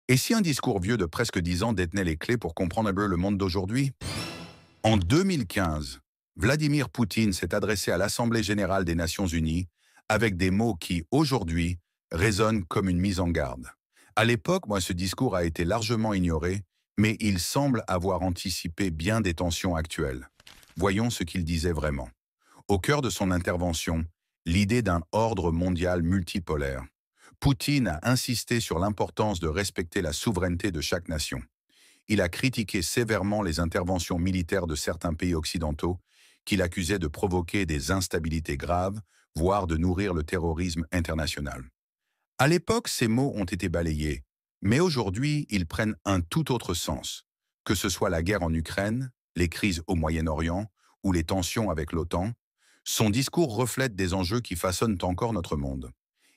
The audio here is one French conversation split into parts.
Et si un discours vieux de presque 10 ans détenait les clés pour comprendre un peu le monde d'aujourd'hui? En 2015, Vladimir Poutine s'est adressé à l'Assemblée générale des Nations unies avec des mots qui, aujourd'hui, résonnent comme une mise en garde. À l'époque, ce discours a été largement ignoré, mais il semble avoir anticipé bien des tensions actuelles. Voyons ce qu'il disait vraiment. Au cœur de son intervention, l'idée d'un ordre mondial multipolaire. Poutine a insisté sur l'importance de respecter la souveraineté de chaque nation. Il a critiqué sévèrement les interventions militaires de certains pays occidentaux qu'il accusait de provoquer des instabilités graves, voire de nourrir le terrorisme international. À l'époque, ces mots ont été balayés, mais aujourd'hui, ils prennent un tout autre sens, que ce soit la guerre en Ukraine, les crises au Moyen-Orient ou les tensions avec l'OTAN. Son discours reflète des enjeux qui façonnent encore notre monde.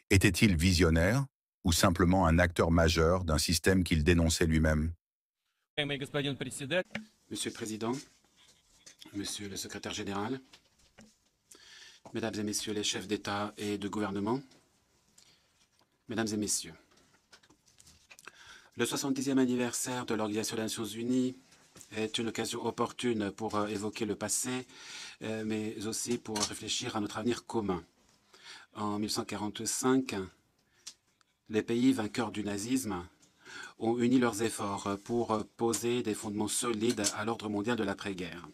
Était-il visionnaire ou simplement un acteur majeur d'un système qu'il dénonçait lui-même? Monsieur le Président, Monsieur le Secrétaire général, Mesdames et Messieurs les chefs d'État et de gouvernement, Mesdames et Messieurs, le 70e anniversaire de l'Organisation des Nations Unies est une occasion opportune pour évoquer le passé, mais aussi pour réfléchir à notre avenir commun. En 1945, les pays vainqueurs du nazisme ont uni leurs efforts pour poser des fondements solides à l'ordre mondial de l'après-guerre.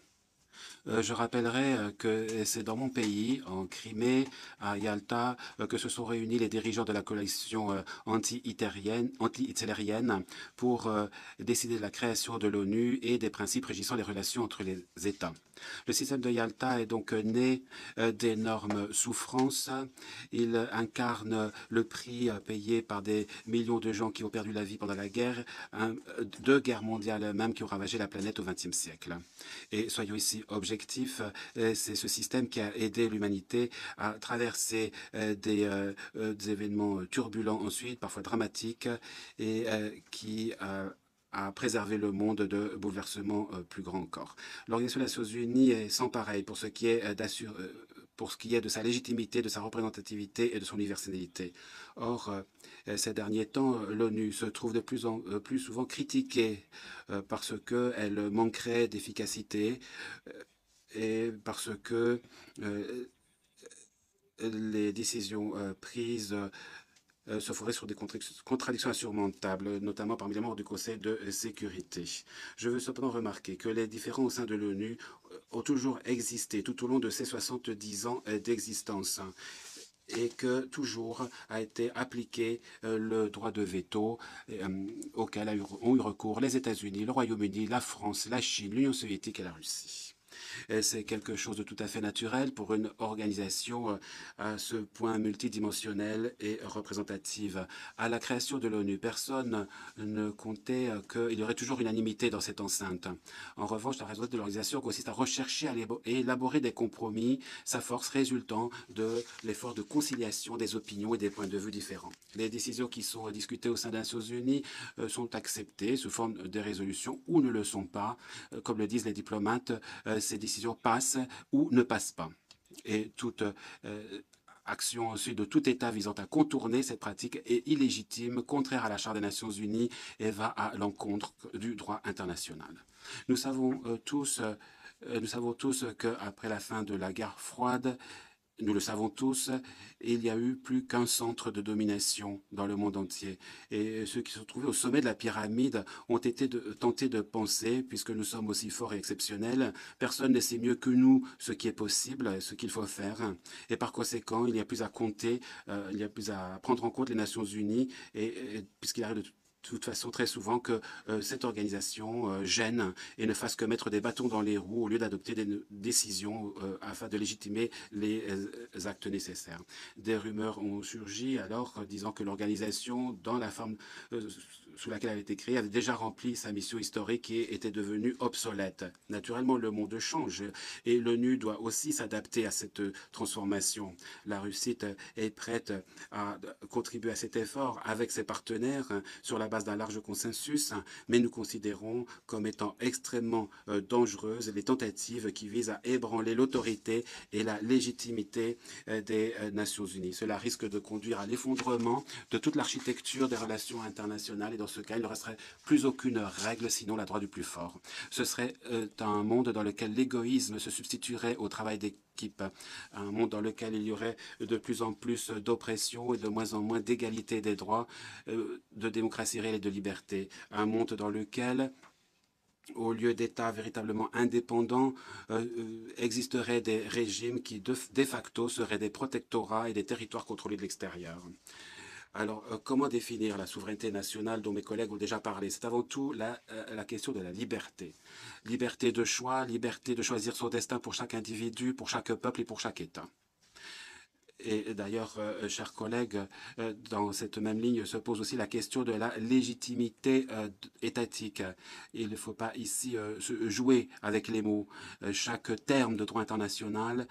Je rappellerai que c'est dans mon pays, en Crimée, à Yalta, que se sont réunis les dirigeants de la coalition anti-hitlérienne pour décider de la création de l'ONU et des principes régissant les relations entre les États. Le système de Yalta est donc né d'énormes souffrances. Il incarne le prix payé par des millions de gens qui ont perdu la vie pendant la guerre, deux guerres mondiales même qui ont ravagé la planète au XXe siècle. Et soyons ici objectifs, c'est ce système qui a aidé l'humanité à traverser des événements turbulents ensuite, parfois dramatiques, et qui a préservé le monde de bouleversements plus grands encore. L'Organisation des Nations Unies est sans pareil pour ce qui est de sa légitimité, de sa représentativité et de son universalité. Or, ces derniers temps, l'ONU se trouve de plus en plus souvent critiquée parce qu'elle manquerait d'efficacité et parce que les décisions prises se feraient sur des contradictions insurmontables, notamment parmi les membres du Conseil de sécurité. Je veux cependant remarquer que les différends au sein de l'ONU ont toujours existé tout au long de ces 70 ans d'existence et que toujours a été appliqué le droit de veto auquel ont eu recours les États-Unis, le Royaume-Uni, la France, la Chine, l'Union soviétique et la Russie. C'est quelque chose de tout à fait naturel pour une organisation à ce point multidimensionnelle et représentative. À la création de l'ONU, personne ne comptait qu'il y aurait toujours unanimité dans cette enceinte. En revanche, la raison de l'organisation consiste à rechercher et élaborer des compromis, sa force résultant de l'effort de conciliation des opinions et des points de vue différents. Les décisions qui sont discutées au sein des Nations Unies sont acceptées sous forme de résolutions ou ne le sont pas. Comme le disent les diplomates, ces décisions passent ou ne passent pas. Et toute action ensuite de tout État visant à contourner cette pratique est illégitime, contraire à la Charte des Nations Unies et va à l'encontre du droit international. Nous savons tous qu'après la fin de la guerre froide, nous le savons tous, il y a eu plus qu'un centre de domination dans le monde entier. Et ceux qui se trouvaient au sommet de la pyramide ont été tentés de penser, puisque nous sommes aussi forts et exceptionnels, personne ne sait mieux que nous ce qui est possible, ce qu'il faut faire. Et par conséquent, il n'y a plus à compter, il n'y a plus à prendre en compte les Nations Unies, puisqu'il arrive de toute façon très souvent que cette organisation gêne et ne fasse que mettre des bâtons dans les roues au lieu d'adopter des décisions afin de légitimer les actes nécessaires. Des rumeurs ont surgi alors disant que l'organisation, dans la forme sous laquelle elle avait été créée, avait déjà rempli sa mission historique et était devenue obsolète. Naturellement, le monde change et l'ONU doit aussi s'adapter à cette transformation. La Russie est prête à contribuer à cet effort avec ses partenaires sur la base d'un large consensus, mais nous considérons comme étant extrêmement dangereuses les tentatives qui visent à ébranler l'autorité et la légitimité des Nations Unies. Cela risque de conduire à l'effondrement de toute l'architecture des relations internationales et dans ce cas, il ne resterait plus aucune règle sinon la droit du plus fort. Ce serait un monde dans lequel l'égoïsme se substituerait au travail d'équipe, un monde dans lequel il y aurait de plus en plus d'oppression et de moins en moins d'égalité des droits, de démocratie réelle et de liberté, un monde dans lequel au lieu d'États véritablement indépendants, existeraient des régimes qui, de facto, seraient des protectorats et des territoires contrôlés de l'extérieur. Alors, comment définir la souveraineté nationale dont mes collègues ont déjà parlé? C'est avant tout la question de la liberté. Liberté de choix, liberté de choisir son destin pour chaque individu, pour chaque peuple et pour chaque État. Et d'ailleurs, chers collègues, dans cette même ligne se pose aussi la question de la légitimité étatique. Il ne faut pas ici jouer avec les mots. Chaque terme de droit international,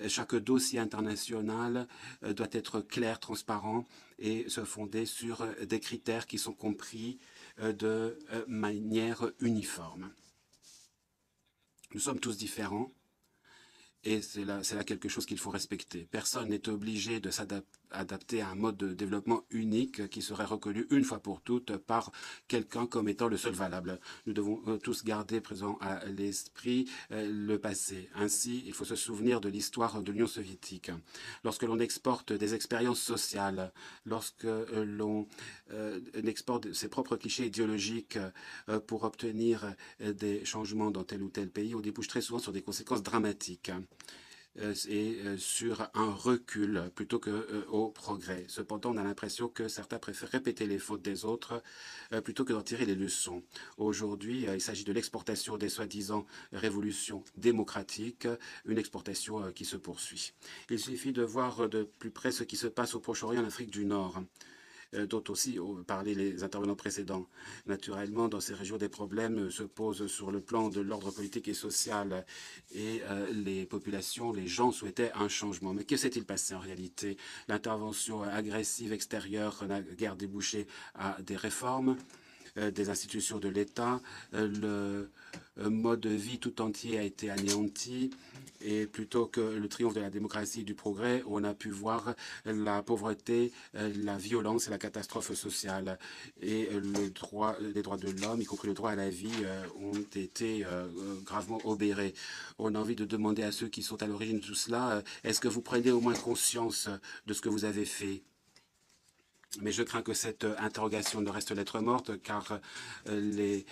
chaque dossier international doit être clair, transparent et se fonder sur des critères qui sont compris de manière uniforme. Nous sommes tous différents. Et c'est là quelque chose qu'il faut respecter. Personne n'est obligé de s'adapter à un mode de développement unique qui serait reconnu une fois pour toutes par quelqu'un comme étant le seul valable. Nous devons tous garder présent à l'esprit le passé. Ainsi, il faut se souvenir de l'histoire de l'Union soviétique. Lorsque l'on exporte des expériences sociales, lorsque l'on exporte ses propres clichés idéologiques pour obtenir des changements dans tel ou tel pays, on débouche très souvent sur des conséquences dramatiques et sur un recul plutôt qu'au progrès. Cependant, on a l'impression que certains préfèrent répéter les fautes des autres plutôt que d'en tirer les leçons. Aujourd'hui, il s'agit de l'exportation des soi-disant révolutions démocratiques, une exportation qui se poursuit. Il suffit de voir de plus près ce qui se passe au Proche-Orient et en Afrique du Nord, dont aussi ont parlé les intervenants précédents. Naturellement, dans ces régions, des problèmes se posent sur le plan de l'ordre politique et social et les populations, les gens souhaitaient un changement. Mais que s'est-il passé en réalité? L'intervention agressive extérieure n'a guère débouché à des réformes des institutions de l'État. Le mode de vie tout entier a été anéanti et plutôt que le triomphe de la démocratie et du progrès, on a pu voir la pauvreté, la violence et la catastrophe sociale. Et les droits de l'homme, y compris le droit à la vie, ont été gravement obérés. On a envie de demander à ceux qui sont à l'origine de tout cela, est-ce que vous prenez au moins conscience de ce que vous avez fait? Mais je crains que cette interrogation ne reste lettre morte, car les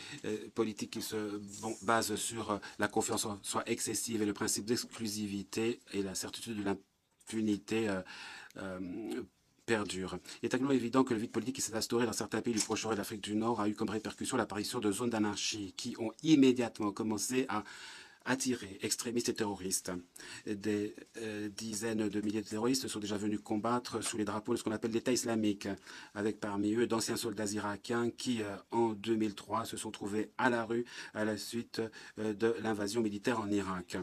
politiques qui se basent sur la confiance en soi excessive et le principe d'exclusivité et la certitude de l'impunité perdurent. Il est tellement évident que le vide politique qui s'est instauré dans certains pays du Proche-Orient et de l'Afrique du Nord a eu comme répercussion l'apparition de zones d'anarchie qui ont immédiatement commencé à attirer extrémistes et terroristes. Des dizaines de milliers de terroristes sont déjà venus combattre sous les drapeaux de ce qu'on appelle l'État islamique, avec parmi eux d'anciens soldats irakiens qui, en 2003, se sont trouvés à la rue à la suite de l'invasion militaire en Irak.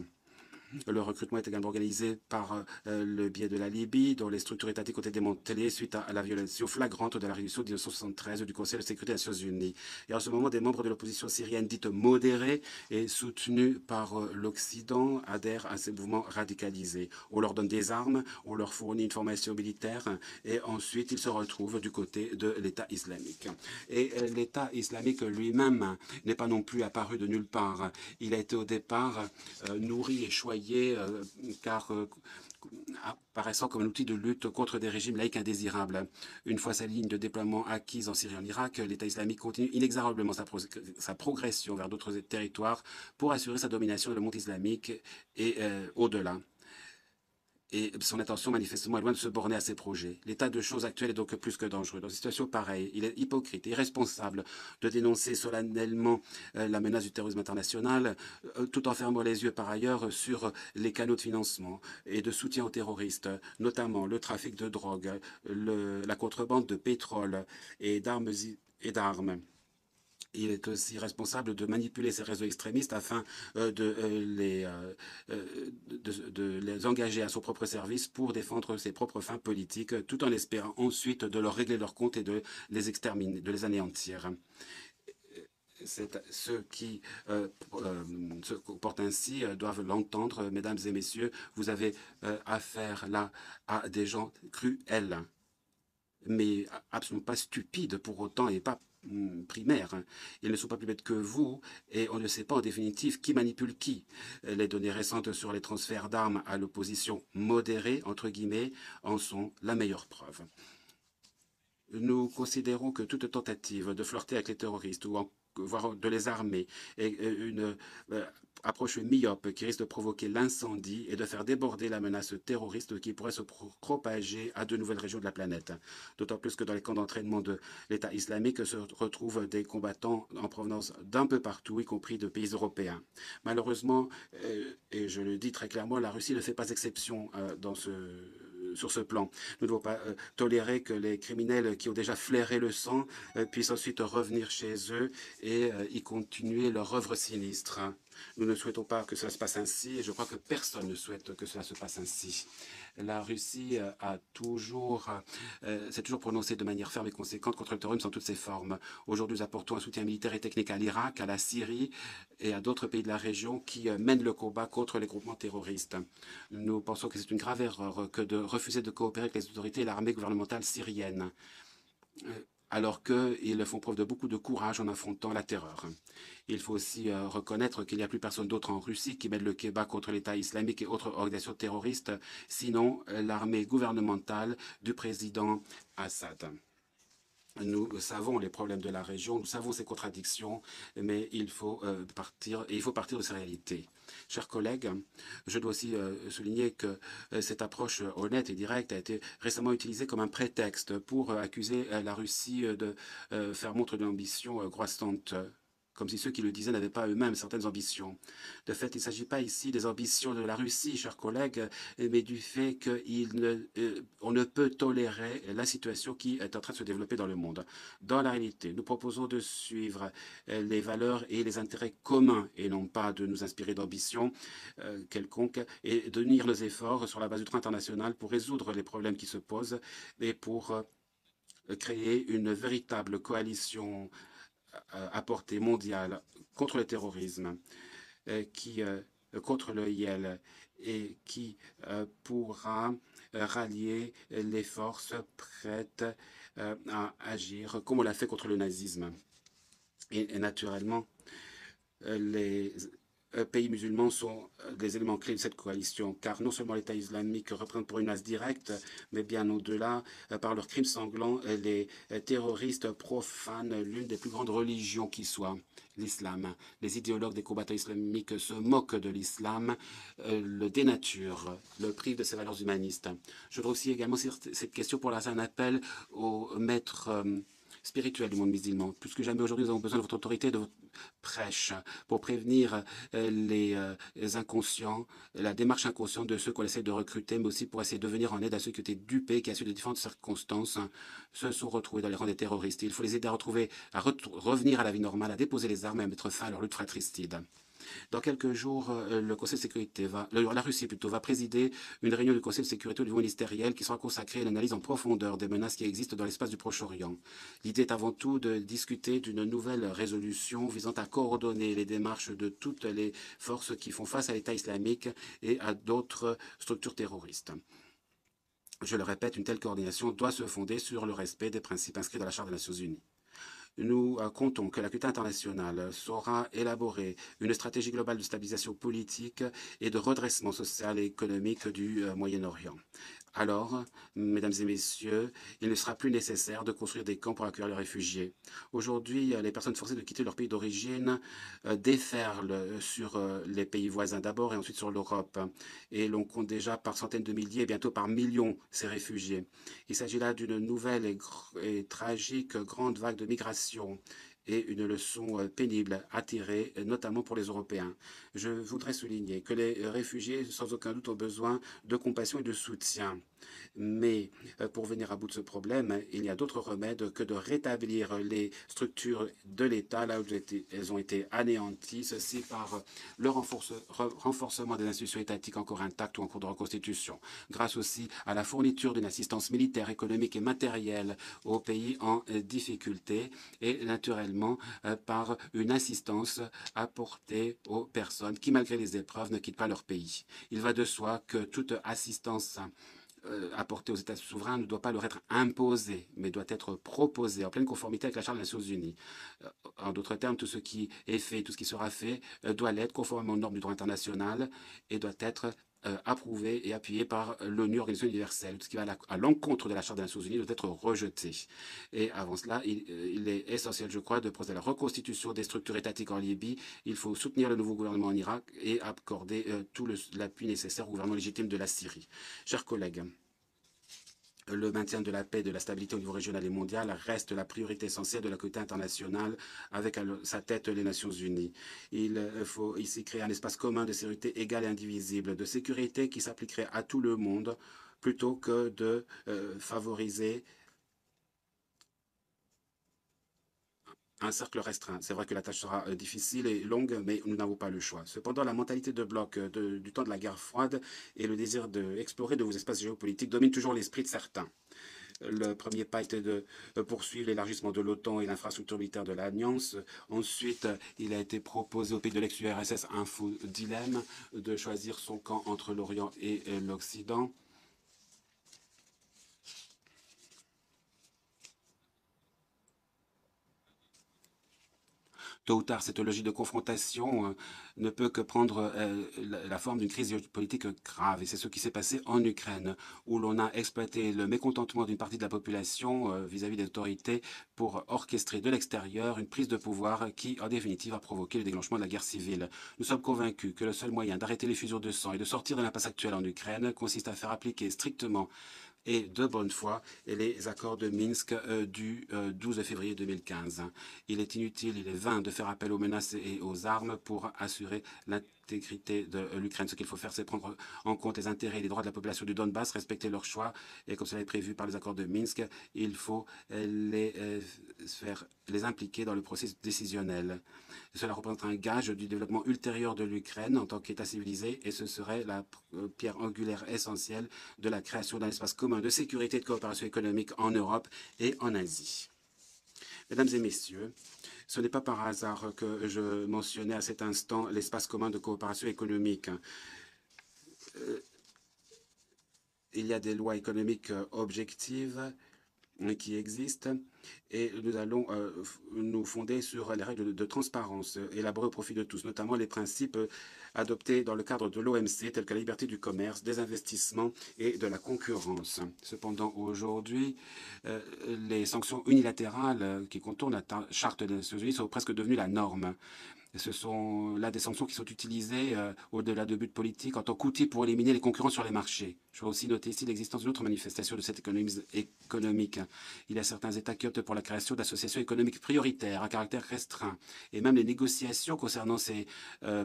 Le recrutement est également organisé par le biais de la Libye, dont les structures étatiques ont été démantelées suite à la violation flagrante de la résolution de 1973 du Conseil de sécurité des Nations Unies. Et en ce moment, des membres de l'opposition syrienne dite modérée et soutenue par l'Occident adhèrent à ces mouvements radicalisés. On leur donne des armes, on leur fournit une formation militaire et ensuite ils se retrouvent du côté de l'État islamique. Et l'État islamique lui-même n'est pas non plus apparu de nulle part. Il a été au départ nourri et choyé car apparaissant comme un outil de lutte contre des régimes laïques indésirables. Une fois sa ligne de déploiement acquise en Syrie et en Irak, l'État islamique continue inexorablement sa progression vers d'autres territoires pour assurer sa domination dans le monde islamique et au-delà. Et son intention manifestement est loin de se borner à ses projets. L'état de choses actuel est donc plus que dangereux. Dans une situation pareille, il est hypocrite et irresponsable de dénoncer solennellement la menace du terrorisme international, tout en fermant les yeux par ailleurs sur les canaux de financement et de soutien aux terroristes, notamment le trafic de drogue, la contrebande de pétrole et d'armes. Il est aussi responsable de manipuler ces réseaux extrémistes afin de les engager à son propre service pour défendre ses propres fins politiques, tout en espérant ensuite de leur régler leurs comptes et de les exterminer, de les anéantir. Ceux qui se comportent ainsi doivent l'entendre, mesdames et messieurs. Vous avez affaire là à des gens cruels, mais absolument pas stupides pour autant et pas primaires. Ils ne sont pas plus bêtes que vous et on ne sait pas en définitive qui manipule qui. Les données récentes sur les transferts d'armes à l'opposition modérée, entre guillemets, en sont la meilleure preuve. Nous considérons que toute tentative de flirter avec les terroristes ou voire de les armer est une approche myope qui risque de provoquer l'incendie et de faire déborder la menace terroriste qui pourrait se propager à de nouvelles régions de la planète. D'autant plus que dans les camps d'entraînement de l'État islamique se retrouvent des combattants en provenance d'un peu partout, y compris de pays européens. Malheureusement, et je le dis très clairement, la Russie ne fait pas exception sur ce plan. Nous ne devons pas tolérer que les criminels qui ont déjà flairé le sang puissent ensuite revenir chez eux et y continuer leur œuvre sinistre. Nous ne souhaitons pas que cela se passe ainsi et je crois que personne ne souhaite que cela se passe ainsi. La Russie s'est toujours prononcée de manière ferme et conséquente contre le terrorisme en toutes ses formes. Aujourd'hui, nous apportons un soutien militaire et technique à l'Irak, à la Syrie et à d'autres pays de la région qui mènent le combat contre les groupements terroristes. Nous pensons que c'est une grave erreur que de refuser de coopérer avec les autorités et l'armée gouvernementale syrienne, alors qu'ils font preuve de beaucoup de courage en affrontant la terreur. Il faut aussi reconnaître qu'il n'y a plus personne d'autre en Russie qui mène le combat contre l'État islamique et autres organisations terroristes, sinon l'armée gouvernementale du président Assad. Nous savons les problèmes de la région, nous savons ses contradictions, mais il faut partir de ces réalités. Chers collègues, je dois aussi souligner que cette approche honnête et directe a été récemment utilisée comme un prétexte pour accuser la Russie de faire montre d'une ambition croissante, comme si ceux qui le disaient n'avaient pas eux-mêmes certaines ambitions. De fait, il ne s'agit pas ici des ambitions de la Russie, chers collègues, mais du fait qu'on ne peut tolérer la situation qui est en train de se développer dans le monde. Dans la réalité, nous proposons de suivre les valeurs et les intérêts communs et non pas de nous inspirer d'ambitions quelconques et de unir nos efforts sur la base du droit international pour résoudre les problèmes qui se posent et pour créer une véritable coalition à portée mondiale contre le terrorisme, contre le IEL et qui pourra rallier les forces prêtes à agir comme on l'a fait contre le nazisme. Et naturellement, les pays musulmans sont des éléments clés de cette coalition, car non seulement l'État islamique représente pour une menace directe, mais bien au-delà, par leurs crimes sanglants, les terroristes profanent l'une des plus grandes religions qui soit, l'islam. Les idéologues des combattants islamiques se moquent de l'islam, le dénaturent, le privent de ses valeurs humanistes. Je voudrais aussi également cette question pour lancer un appel aux maîtres spirituel du monde musulman. Plus que jamais aujourd'hui, nous avons besoin de votre autorité, de votre prêche pour prévenir les inconscients, la démarche inconsciente de ceux qu'on essaie de recruter, mais aussi pour essayer de venir en aide à ceux qui ont été dupés, qui, à suite de différentes circonstances, se sont retrouvés dans les rangs des terroristes. Il faut les aider à revenir à la vie normale, à déposer les armes et à mettre fin à leur lutte fratricide. Dans quelques jours, le Conseil de sécurité la Russie plutôt, va présider une réunion du Conseil de sécurité au niveau ministériel qui sera consacrée à l'analyse en profondeur des menaces qui existent dans l'espace du Proche-Orient. L'idée est avant tout de discuter d'une nouvelle résolution visant à coordonner les démarches de toutes les forces qui font face à l'État islamique et à d'autres structures terroristes. Je le répète, une telle coordination doit se fonder sur le respect des principes inscrits dans la Charte des Nations Unies. Nous comptons que la communauté internationale saura élaborer une stratégie globale de stabilisation politique et de redressement social et économique du Moyen-Orient. Alors, mesdames et messieurs, il ne sera plus nécessaire de construire des camps pour accueillir les réfugiés. Aujourd'hui, les personnes forcées de quitter leur pays d'origine déferlent sur les pays voisins d'abord et ensuite sur l'Europe. Et l'on compte déjà par centaines de milliers et bientôt par millions ces réfugiés. Il s'agit là d'une nouvelle et tragique grande vague de migration et une leçon pénible à tirer, notamment pour les Européens. Je voudrais souligner que les réfugiés, sans aucun doute, ont besoin de compassion et de soutien. Mais pour venir à bout de ce problème, il y a d'autres remèdes que de rétablir les structures de l'État là où elles ont été anéanties, ceci par le renforcement des institutions étatiques encore intactes ou en cours de reconstitution, grâce aussi à la fourniture d'une assistance militaire, économique et matérielle aux pays en difficulté et naturellement par une assistance apportée aux personnes qui, malgré les épreuves, ne quittent pas leur pays. Il va de soi que toute assistance apporté aux États souverains ne doit pas leur être imposé, mais doit être proposé en pleine conformité avec la Charte des Nations Unies. En d'autres termes, tout ce qui est fait, tout ce qui sera fait, doit l'être conformément aux normes du droit international et doit être approuvé et appuyé par l'ONU, Organisation universelle. Tout ce qui va à l'encontre de la Charte des Nations Unies doit être rejeté. Et avant cela, il est essentiel, je crois, de procéder à la reconstitution des structures étatiques en Libye. Il faut soutenir le nouveau gouvernement en Irak et accorder tout l'appui nécessaire au gouvernement légitime de la Syrie. Chers collègues, le maintien de la paix et de la stabilité au niveau régional et mondial reste la priorité essentielle de la communauté internationale avec à sa tête les Nations Unies. Il faut ici créer un espace commun de sécurité égal et indivisible, de sécurité qui s'appliquerait à tout le monde plutôt que de favoriser un cercle restreint. C'est vrai que la tâche sera difficile et longue, mais nous n'avons pas le choix. Cependant, la mentalité de bloc du temps de la guerre froide et le désir d'explorer de nouveaux espaces géopolitiques dominent toujours l'esprit de certains. Le premier pas était de poursuivre l'élargissement de l'OTAN et l'infrastructure militaire de l'Alliance. Ensuite, il a été proposé au pays de l'ex-URSS un faux dilemme de choisir son camp entre l'Orient et l'Occident. Tôt ou tard, cette logique de confrontation ne peut que prendre la forme d'une crise géopolitique grave. Et c'est ce qui s'est passé en Ukraine, où l'on a exploité le mécontentement d'une partie de la population vis-à-vis des autorités pour orchestrer de l'extérieur une prise de pouvoir qui, en définitive, a provoqué le déclenchement de la guerre civile. Nous sommes convaincus que le seul moyen d'arrêter les fusions de sang et de sortir de l'impasse actuelle en Ukraine consiste à faire appliquer strictement et de bonne foi et les accords de Minsk du 12 février 2015. Il est inutile, il est vain de faire appel aux menaces et aux armes pour assurer l'intégrité de l'Ukraine. Ce qu'il faut faire, c'est prendre en compte les intérêts et les droits de la population du Donbass, respecter leurs choix, et comme cela est prévu par les accords de Minsk, il faut les impliquer dans le processus décisionnel. Cela représente un gage du développement ultérieur de l'Ukraine en tant qu'État civilisé, et ce serait la pierre angulaire essentielle de la création d'un espace commun de sécurité et de coopération économique en Europe et en Asie. Mesdames et messieurs, ce n'est pas par hasard que je mentionnais à cet instant l'espace commun de coopération économique. Il y a des lois économiques objectives qui existent et nous allons nous fonder sur les règles de transparence élaborées au profit de tous, notamment les principes adoptés dans le cadre de l'OMC, tels que la liberté du commerce, des investissements et de la concurrence. Cependant, aujourd'hui, les sanctions unilatérales qui contournent la Charte des Nations Unies sont presque devenues la norme. Ce sont là des sanctions qui sont utilisées au-delà de buts politiques en tant qu'outil pour éliminer les concurrents sur les marchés. Je veux aussi noter ici l'existence d'une autre manifestation de cette économie économique. Il y a certains États qui optent pour la création d'associations économiques prioritaires à caractère restreint. Et même les négociations concernant ces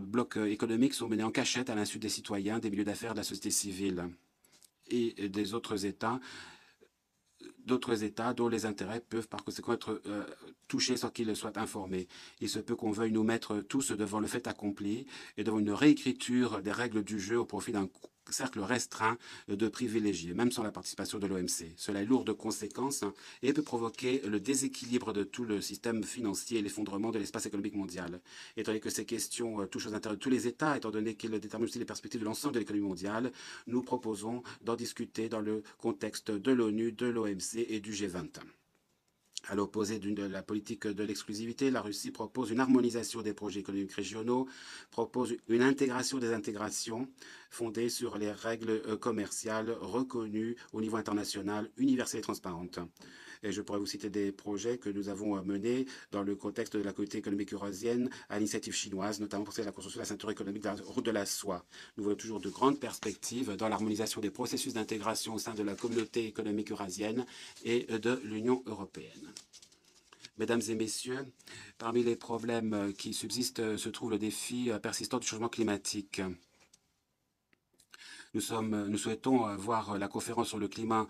blocs économiques sont menées en cachette à l'insu des citoyens, des milieux d'affaires, de la société civile et des autres États dont les intérêts peuvent par conséquent être touchés sans qu'ils soient informés. Il se peut qu'on veuille nous mettre tous devant le fait accompli et devant une réécriture des règles du jeu au profit d'un cercle restreint de privilégiés, même sans la participation de l'OMC. Cela est lourd de conséquences et peut provoquer le déséquilibre de tout le système financier et l'effondrement de l'espace économique mondial. Étant donné que ces questions touchent aux intérêts de tous les États, étant donné qu'ils déterminent aussi les perspectives de l'ensemble de l'économie mondiale, nous proposons d'en discuter dans le contexte de l'ONU, de l'OMC et du G20. À l'opposé de la politique de l'exclusivité, la Russie propose une harmonisation des projets économiques régionaux, propose une intégration des intégrations fondée sur les règles commerciales reconnues au niveau international, universelles et transparentes. Et je pourrais vous citer des projets que nous avons menés dans le contexte de la communauté économique eurasienne à l'initiative chinoise, notamment pour la construction de la ceinture économique de la route de la soie. Nous voyons toujours de grandes perspectives dans l'harmonisation des processus d'intégration au sein de la communauté économique eurasienne et de l'Union européenne. Mesdames et messieurs, parmi les problèmes qui subsistent se trouve le défi persistant du changement climatique. Nous souhaitons voir la conférence sur le climat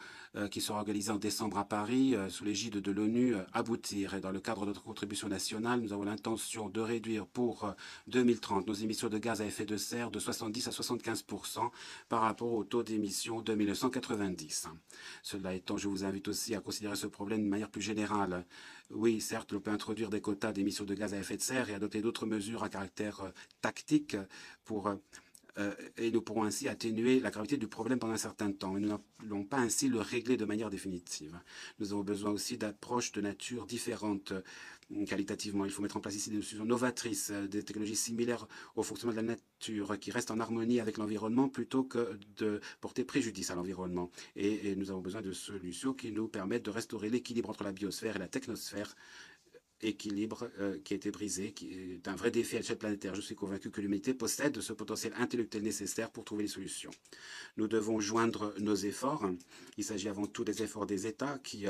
qui sera organisée en décembre à Paris sous l'égide de l'ONU aboutir. Et dans le cadre de notre contribution nationale, nous avons l'intention de réduire pour 2030 nos émissions de gaz à effet de serre de 70 à 75% par rapport au taux d'émissions de 1990. Cela étant, je vous invite aussi à considérer ce problème de manière plus générale. Oui, certes, on peut introduire des quotas d'émissions de gaz à effet de serre et adopter d'autres mesures à caractère tactique pour et nous pourrons ainsi atténuer la gravité du problème pendant un certain temps. Mais nous n'allons pas ainsi le régler de manière définitive. Nous avons besoin aussi d'approches de nature différentes qualitativement. Il faut mettre en place ici des solutions novatrices, des technologies similaires au fonctionnement de la nature, qui restent en harmonie avec l'environnement plutôt que de porter préjudice à l'environnement. Et nous avons besoin de solutions qui nous permettent de restaurer l'équilibre entre la biosphère et la technosphère, équilibre qui a été brisé, qui est un vrai défi à l'échelle planétaire. Je suis convaincu que l'humanité possède ce potentiel intellectuel nécessaire pour trouver les solutions. Nous devons joindre nos efforts. Il s'agit avant tout des efforts des États qui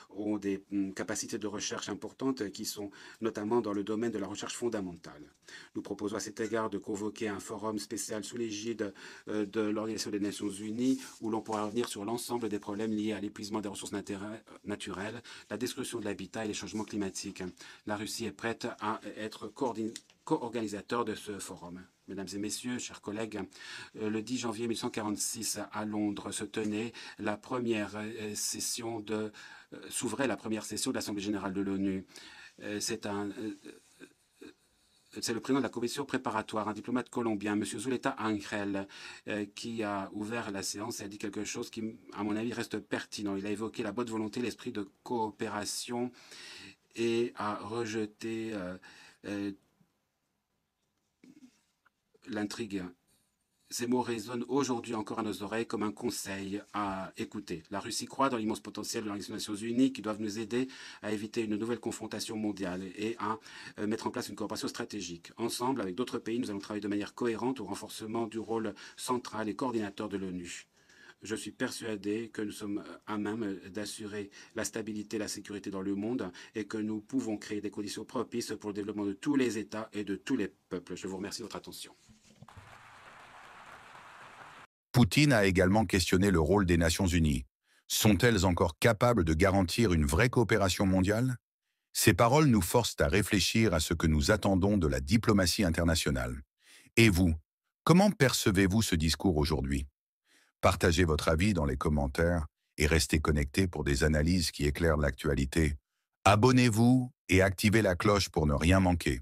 ont des capacités de recherche importantes qui sont notamment dans le domaine de la recherche fondamentale. Nous proposons à cet égard de convoquer un forum spécial sous l'égide de l'Organisation des Nations Unies où l'on pourra revenir sur l'ensemble des problèmes liés à l'épuisement des ressources naturelles, la destruction de l'habitat et les changements climatiques. La Russie est prête à être co-organisateur de ce forum. Mesdames et messieurs, chers collègues, le 10 janvier 1946 à Londres se tenait la première session s'ouvrait la première session de l'Assemblée générale de l'ONU. C'est le président de la commission préparatoire, un diplomate colombien, M. Zuleta Angel, qui a ouvert la séance et a dit quelque chose qui, à mon avis, reste pertinent. Il a évoqué la bonne volonté, l'esprit de coopération et a rejeté l'intrigue. Ces mots résonnent aujourd'hui encore à nos oreilles comme un conseil à écouter. La Russie croit dans l'immense potentiel de l'Organisation des Nations Unies qui doivent nous aider à éviter une nouvelle confrontation mondiale et à mettre en place une coopération stratégique. Ensemble, avec d'autres pays, nous allons travailler de manière cohérente au renforcement du rôle central et coordinateur de l'ONU. Je suis persuadé que nous sommes à même d'assurer la stabilité et la sécurité dans le monde et que nous pouvons créer des conditions propices pour le développement de tous les États et de tous les peuples. Je vous remercie de votre attention. Poutine a également questionné le rôle des Nations Unies. Sont-elles encore capables de garantir une vraie coopération mondiale? Ces paroles nous forcent à réfléchir à ce que nous attendons de la diplomatie internationale. Et vous, comment percevez-vous ce discours aujourd'hui? Partagez votre avis dans les commentaires et restez connectés pour des analyses qui éclairent l'actualité. Abonnez-vous et activez la cloche pour ne rien manquer.